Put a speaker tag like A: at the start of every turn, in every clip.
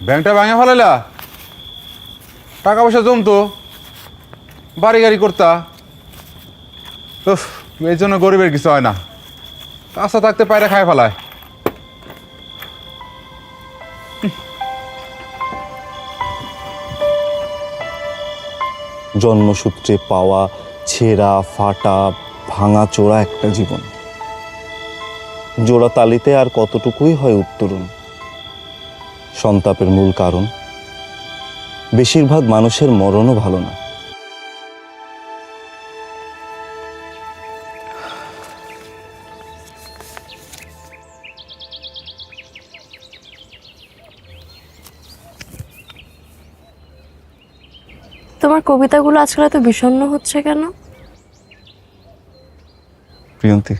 A: ব্যাংকটা ভাঙে ফেলাইলা, টাকা পয়সা জমতো, বাড়ি গাড়ি করতা। উফ, এই জন্য গরিবের কিছু হয় না, কাঁচা থাকতে পায়রা খায় ফেলায়।
B: জন্মসূত্রে পাওয়া ছেঁড়া ফাটা ভাঙা চোরা একটা জীবন, জোড়া তালিতে আর কতটুকুই হয় উত্তরণ। সন্তাপের মূল কারণ বেশিরভাগ মানুষের মরণও ভালো না।
C: তোমার কবিতাগুলো আজকাল এত বিষণ্ণ হচ্ছে কেন?
B: প্রিয়ন্তী,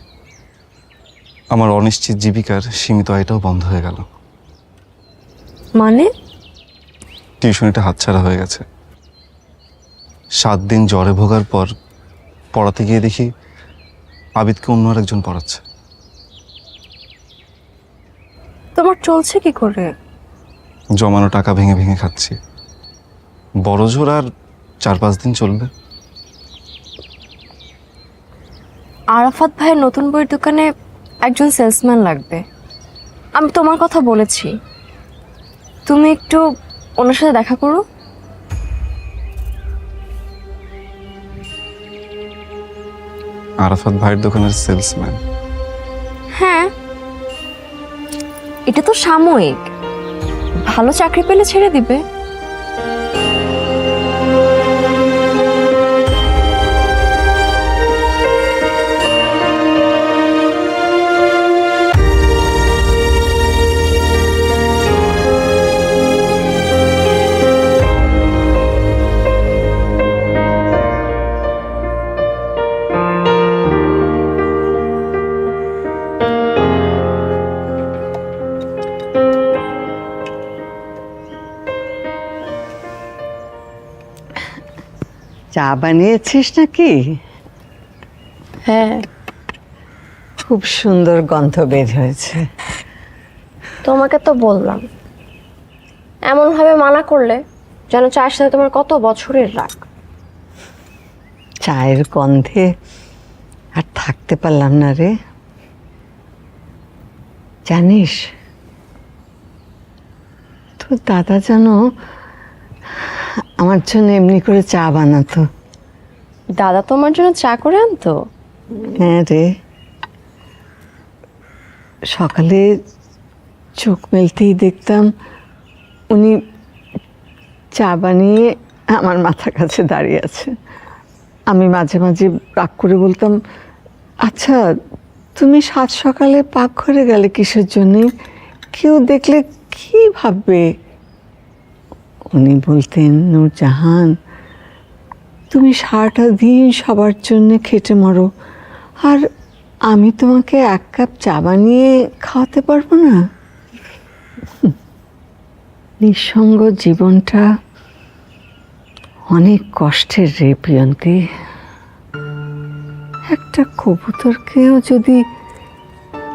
B: আমার অনিশ্চিত জীবিকার সীমিত আয়টাও বন্ধ হয়ে গেল।
C: মানে?
B: টিউশনিটা হাতছাড়া হয়ে গেছে। 7 দিন জ্বরে ভোগার পর পড়াতে গিয়ে দেখি আবিদকে অন্য আরেকজন পড়াচ্ছে।
C: তোমার চলছে কি করে?
B: জমানো টাকা ভেঙে ভেঙে খাচ্ছি। বড় জোর আর 4-5 দিন চলবে।
C: আরাফাত ভাইয়ের নতুন বইয়ের দোকানে একজন সেলসম্যান লাগবে। আমি তোমার কথা বলেছি, তুমি একটু ওনার সাথে দেখা করো।
B: আরাফাত ভাইয়ের দোকানের সেলসম্যান?
C: হ্যাঁ, এটা তো সাময়িক, ভালো চাকরি পেলে ছেড়ে দিবে।
D: চা বানিয়েছিস নাকি?
C: হ্যাঁ,
D: খুব সুন্দর গন্ধ বের হয়েছে।
C: তোমাকে তো বললাম, এমন ভাবে মানা করলে যেন চায়ের সাথে তোমার কত বছরের রাগ।
D: চায়ের গন্ধে আর থাকতে পারলাম না রে। জানিস, তোর দাদা যেন আমার জন্য এমনি করে চা বানাতো।
C: দাদা তোমার জন্য চা করে আনতো?
D: হ্যাঁ রে, সকালে চোখ মেলতেই দেখতাম উনি চা বানিয়ে আমার মাথার কাছে দাঁড়িয়ে আছে। আমি মাঝে মাঝে রাগ করে বলতাম, আচ্ছা তুমি 7 সকালে পাকঘরে গেলে কিসের জন্যে? কেউ দেখলে কি ভাববে? উনি বলতেন, নূরজাহান, তুমি সারাটা দিন সবার জন্য খেটে মরো, আর আমি তোমাকে 1 কাপ চা বানিয়ে খাওয়াতে পারবো না? নিঃসঙ্গ জীবনটা অনেক কষ্টের রে প্রিয়ন্তী। একটা কবুতরকেও যদি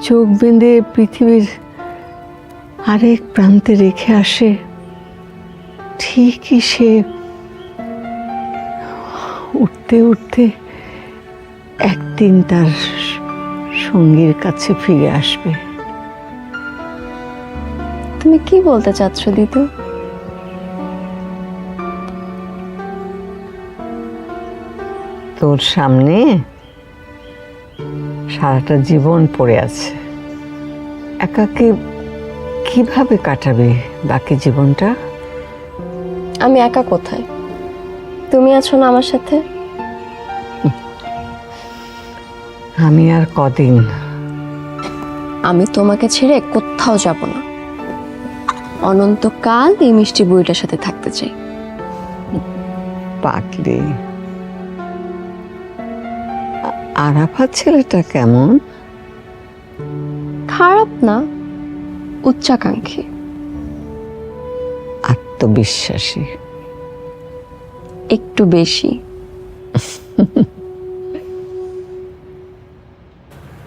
D: চোখ বেঁধে পৃথিবীর আরেক প্রান্তে রেখে আসে, ঠিকই সে উঠতে উঠতে একদিন তার সঙ্গীর কাছে ফিরে আসবে।
C: তুমি কি বলতে চাচ্ছ দিদু?
D: তোর সামনে সারাটা জীবন পড়ে আছে। একাকে কিভাবে কাটাবে বাকি জীবনটা?
C: আমি একা কোথায়? তুমি আছো না আমার সাথে?
D: আমি আর কদিন?
C: আমি তোমাকে ছেড়ে কোথাও যাব না, অনন্তকাল এই মিষ্টি বইটার সাথে থাকতে চাই।
D: পাগলি। আরাফাত ছেলেটা কেমন?
C: খারাপ না, উচ্চাকাঙ্ক্ষী,
D: আত্মবিশ্বাসী।
C: একটু বেশি।